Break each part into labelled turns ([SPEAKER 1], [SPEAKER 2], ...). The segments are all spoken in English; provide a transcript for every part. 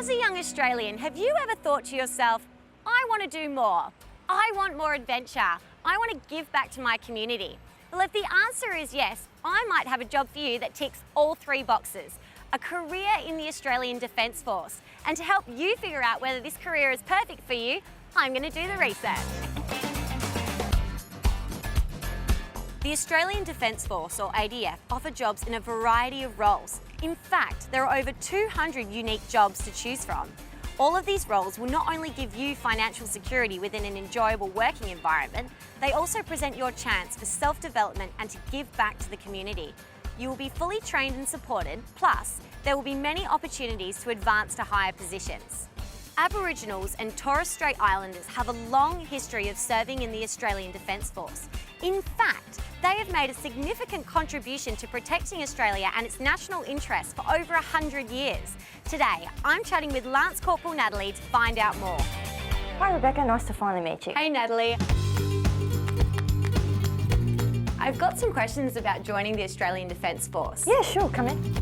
[SPEAKER 1] As a young Australian, have you ever thought to yourself, I want to do more. I want more adventure. I want to give back to my community. Well, if the answer is yes, I might have a job for you that ticks all three boxes. A career in the Australian Defence Force. And to help you figure out whether this career is perfect for you, I'm going to do the research. The Australian Defence Force, or ADF, offer jobs in a variety of roles. In fact, there are over 200 unique jobs to choose from. All of these roles will not only give you financial security within an enjoyable working environment, they also present your chance for self-development and to give back to the community. You will be fully trained and supported, plus there will be many opportunities to advance to higher positions. Aboriginals and Torres Strait Islanders have a long history of serving in the Australian Defence Force. In fact, they have made a significant contribution to protecting Australia and its national interests for over 100 years. Today, I'm chatting with Lance Corporal Natalie to find out more.
[SPEAKER 2] Hi Rebecca, nice to finally meet you.
[SPEAKER 1] Hey Natalie. I've got some questions about joining the Australian Defence Force.
[SPEAKER 2] Yeah, sure, come in.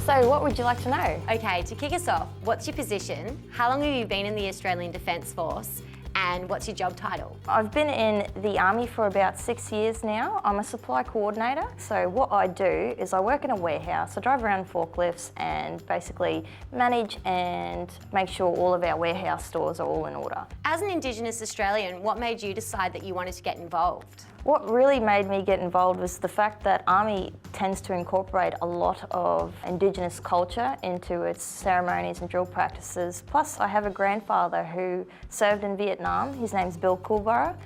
[SPEAKER 2] So what would you like to know?
[SPEAKER 1] Okay, to kick us off, what's your position? How long have you been in the Australian Defence Force? And what's your job title?
[SPEAKER 2] I've been in the Army for about 6 years now. I'm a supply coordinator. So what I do is I work in a warehouse. I drive around forklifts and basically manage and make sure all of our warehouse stores are all in order.
[SPEAKER 1] As an Indigenous Australian, what made you decide that you wanted to get involved?
[SPEAKER 2] What really made me get involved was the fact that Army tends to incorporate a lot of Indigenous culture into its ceremonies and drill practices. Plus, I have a grandfather who served in Vietnam. His name's Bill Coolborough.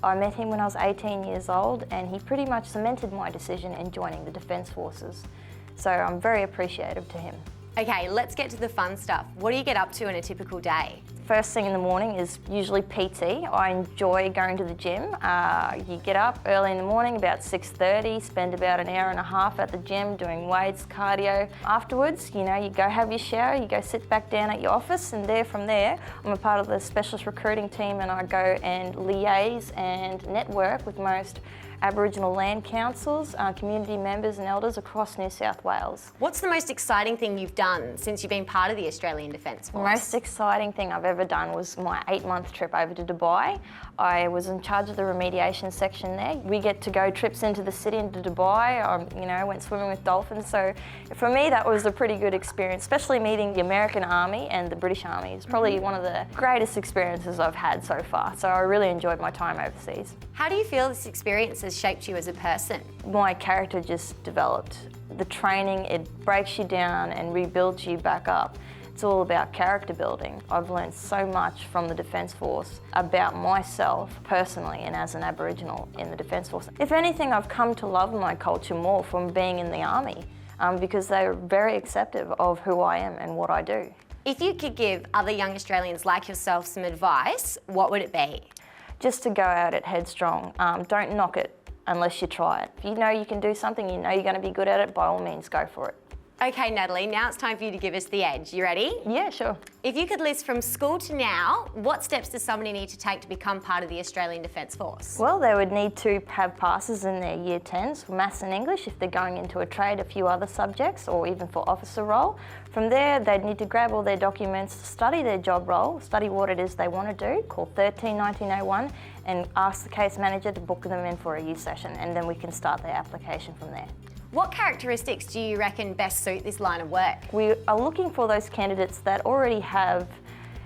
[SPEAKER 2] I met him when I was 18 years old and he pretty much cemented my decision in joining the Defence Forces. So I'm very appreciative to him.
[SPEAKER 1] Okay, let's get to the fun stuff. What do you get up to in a typical day?
[SPEAKER 2] First thing in the morning is usually PT. I enjoy going to the gym. You get up early in the morning, about 6:30, spend about an hour and a half at the gym doing weights, cardio. Afterwards, you go have your shower, you go sit back down at your office, and from there, I'm a part of the specialist recruiting team and I go and liaise and network with most Aboriginal land councils, community members and elders across New South Wales.
[SPEAKER 1] What's the most exciting thing you've done since you've been part of the Australian Defence Force?
[SPEAKER 2] The most exciting thing I've ever done was my 8-month trip over to Dubai. I was in charge of the remediation section there. We get to go trips into the city, into Dubai. I went swimming with dolphins. So for me, that was a pretty good experience, especially meeting the American Army and the British Army. It's probably one of the greatest experiences I've had so far. So I really enjoyed my time overseas.
[SPEAKER 1] How do you feel this experience has shaped you as a person?
[SPEAKER 2] My character just developed. The training, it breaks you down and rebuilds you back up. It's all about character building. I've learned so much from the Defence Force about myself personally and as an Aboriginal in the Defence Force. If anything, I've come to love my culture more from being in the Army because they're very accepting of who I am and what I do.
[SPEAKER 1] If you could give other young Australians like yourself some advice, what would it be?
[SPEAKER 2] Just to go out at headstrong. Don't knock it unless you try it. If you know you can do something, you know you're going to be good at it, by all means go for it.
[SPEAKER 1] Okay, Natalie, now it's time for you to give us the edge. You ready?
[SPEAKER 2] Yeah, sure.
[SPEAKER 1] If you could list from school to now, what steps does somebody need to take to become part of the Australian Defence Force?
[SPEAKER 2] Well, they would need to have passes in their Year 10s for Maths and English if they're going into a trade, a few other subjects, or even for officer role. From there, they'd need to grab all their documents, study their job role, study what it is they want to do, call 13-1901, and ask the case manager to book them in for a youth session, and then we can start their application from there.
[SPEAKER 1] What characteristics do you reckon best suit this line of work?
[SPEAKER 2] We are looking for those candidates that already have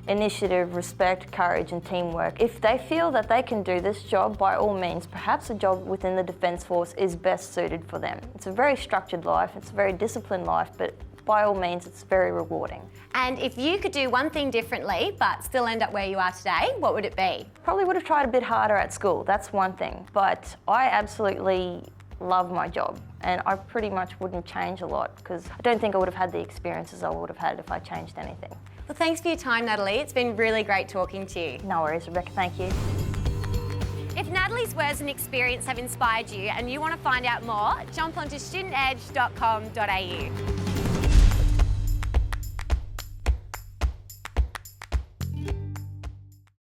[SPEAKER 2] initiative, respect, courage and teamwork. If they feel that they can do this job, by all means, perhaps a job within the Defence Force is best suited for them. It's a very structured life, it's a very disciplined life, but by all means, it's very rewarding.
[SPEAKER 1] And if you could do one thing differently, but still end up where you are today, what would it be?
[SPEAKER 2] Probably would have tried a bit harder at school, that's one thing. But I absolutely love my job and I pretty much wouldn't change a lot because I don't think I would have had the experiences I would have had if I changed anything.
[SPEAKER 1] Well, thanks for your time, Natalie. It's been really great talking to you.
[SPEAKER 2] No worries, Rebecca, thank you.
[SPEAKER 1] If Natalie's words and experience have inspired you and you want to find out more, jump onto studentedge.com.au.